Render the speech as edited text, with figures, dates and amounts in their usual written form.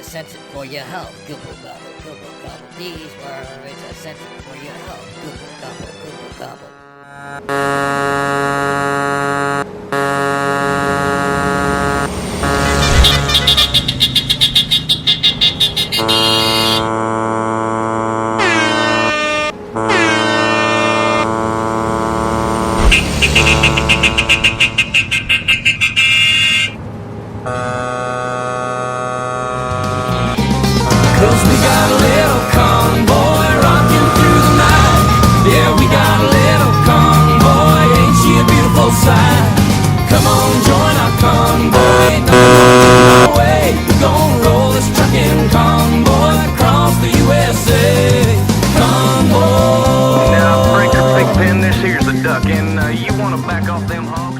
censored for your health. Gobble gobble, gobble gobble. These words are censored for your health. Gobble gobble, gobble Cause we got a little convoy rocking through the night. Yeah, we got a little convoy, ain't she a beautiful sight? Come on, join our convoy, ain't nothing our way. We're gonna roll this trucking convoy across the USA. Convoy. Now, Frank, big pin, this here's the duck, and you wanna back off them hogs?